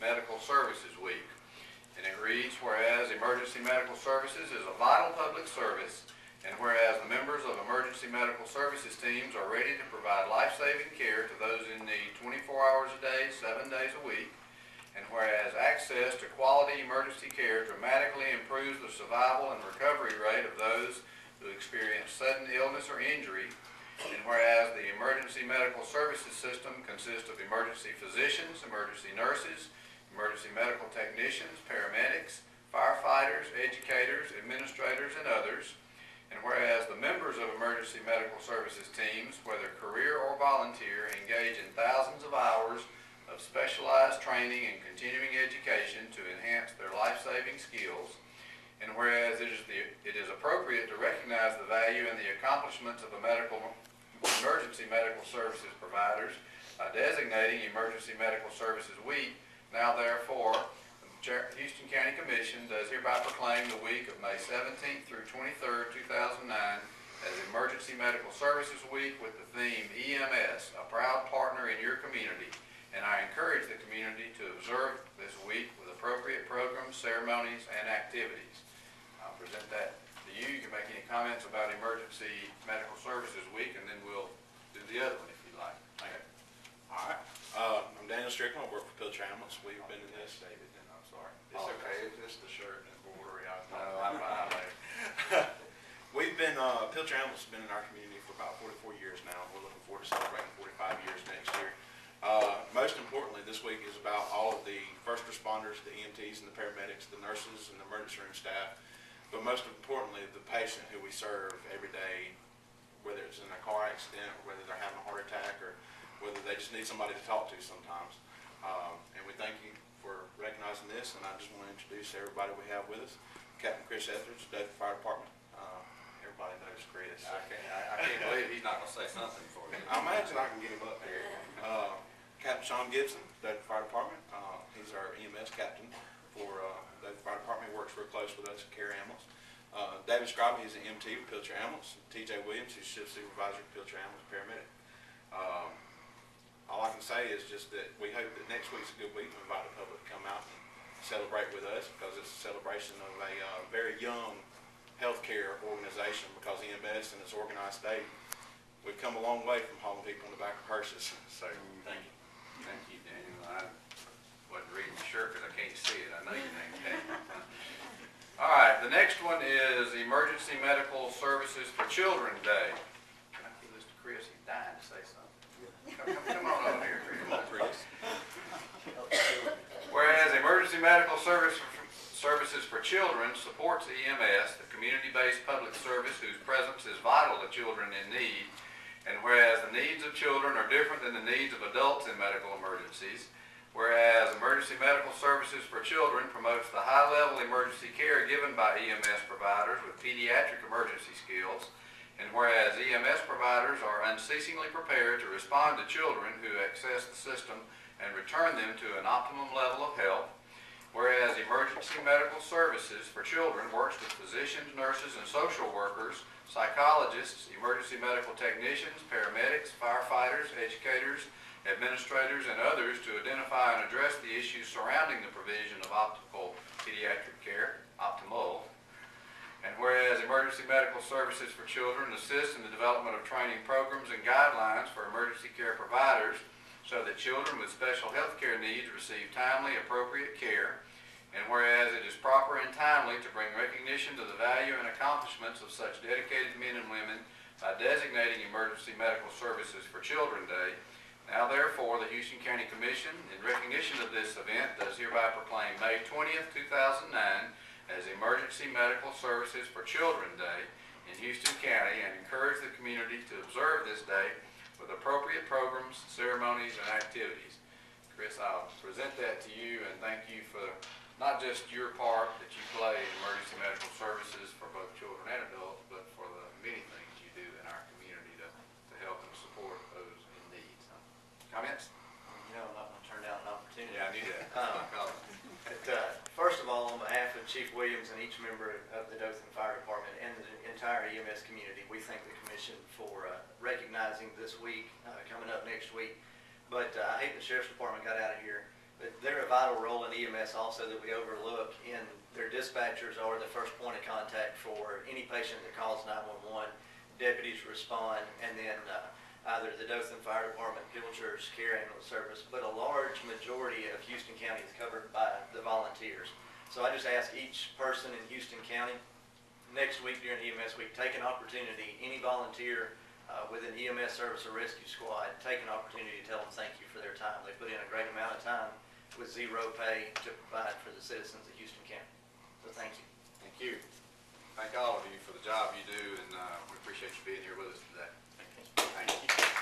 Medical Services Week. And it reads, whereas emergency medical services is a vital public service, and whereas the members of emergency medical services teams are ready to provide life-saving care to those in need 24 hours a day, 7 days a week, and whereas access to quality emergency care dramatically improves the survival and recovery rate of those who experience sudden illness or injury, and whereas the emergency medical services system consists of emergency physicians, emergency nurses, emergency medical technicians, paramedics, firefighters, educators, administrators, and others, and whereas the members of emergency medical services teams, whether career or volunteer, engage in thousands of hours of specialized training and continuing education to enhance their life-saving skills, and whereas it is appropriate to recognize the value and the accomplishments of emergency medical services providers by designating Emergency Medical Services Week, now therefore, the Houston County Commission does hereby proclaim the week of May 17th through 23rd, 2009 as Emergency Medical Services Week with the theme EMS, a proud partner in your community. And I encourage the community to observe this week with appropriate programs, ceremonies, and activities. I'll present that to you. You can make any comments about Emergency Medical Services Week, and then we'll do the other one if you'd like. Thank you. All right. I'm Daniel Strickland. I work for Pilcher Ambulance. We've been in this. David, and I'm sorry. It's okay. It's just the shirt and border. No, I'm fine. We've been, Pilcher Ambulance has been in our community for about 44 years now. We're looking forward to celebrating 45 years next year. Most importantly, this week is about all of the first responders, the EMTs and the paramedics, the nurses and the emergency room staff, but most importantly, the patient who we serve every day, whether it's in a car accident or whether they're having a heart attack or whether they just need somebody to talk to sometimes. And we thank you for recognizing this, and I just want to introduce everybody we have with us. Captain Chris Etheridge, Dothan Fire Department. Everybody knows Chris. I can't believe he's not going to say something for you. I imagine I can get him up here. Captain Sean Gibson, Dothan Fire Department. He's our EMS captain for Dothan Fire Department. He works real close with us at Care Ambulance. David Scrobby is an EMT with Pilcher Ambulance. TJ Williams, who's shift supervisor at Pilcher Ambulance, paramedic. All I can say is just that we hope that next week's a good week. We invite the public to come out and celebrate with us because it's a celebration of a very young healthcare organization, because EMS in its organized state, we've come a long way from hauling people in the back of hearses. So thank you. Thank you, Daniel. I wasn't reading the shirt because I can't see it. I know your name, Daniel. All right, the next one is Emergency Medical Services for Children Day. Can I give this to Chris? He's dying to say something. Come on over here, Chris. Come on, Chris. Whereas Emergency Medical Services for Children supports EMS, the community-based public service whose presence is vital to children in need, and whereas the needs of children are different than the needs of adults in medical emergencies, whereas Emergency Medical Services for Children promotes the high-level emergency care given by EMS providers with pediatric emergency skills, and whereas EMS providers are unceasingly prepared to respond to children who access the system and return them to an optimum level of health, whereas Emergency Medical Services for Children works with physicians, nurses, and social workers, psychologists, emergency medical technicians, paramedics, firefighters, educators, administrators, and others to identify and address the issues surrounding the provision of optimal pediatric care, optimal. And whereas Emergency Medical Services for Children assists in the development of training programs and guidelines for emergency care providers so that children with special health care needs receive timely, appropriate care. And whereas it is proper and timely to bring recognition to the value and accomplishments of such dedicated men and women by designating Emergency Medical Services for Children Day, now therefore the Houston County Commission, in recognition of this event, does hereby proclaim May 20th, 2009 as Emergency Medical Services for Children Day in Houston County, and encourage the community to observe this day with appropriate programs, ceremonies, and activities. Chris, I'll present that to you and thank you for not just your part that you play in emergency medical services for both children and adults, but for the many things you do in our community to help and support those in need. So, comments? You know, I'm not going to turn down an opportunity. Yeah, I knew that. First of all, on behalf of Chief Williams and each member of the Dothan Fire Department and the entire EMS community, we thank the Commission for recognizing this week, coming up next week. But I hate the Sheriff's Department got out of here. But they're a vital role in EMS also that we overlook. In their dispatchers are the first point of contact for any patient that calls 911. Deputies respond, and then either the Dothan Fire Department, Pilchers, Care Ambulance Service, but a large majority of Houston County is covered by the volunteers. So I just ask each person in Houston County, next week during EMS week, take an opportunity, any volunteer with an EMS service or rescue squad, take an opportunity to tell them thank you for their time. They put in a great amount of time with zero pay to provide for the citizens of Houston County. So thank you. Thank you. Thank all of you for the job you do, and we appreciate you being here with us today. Thank you.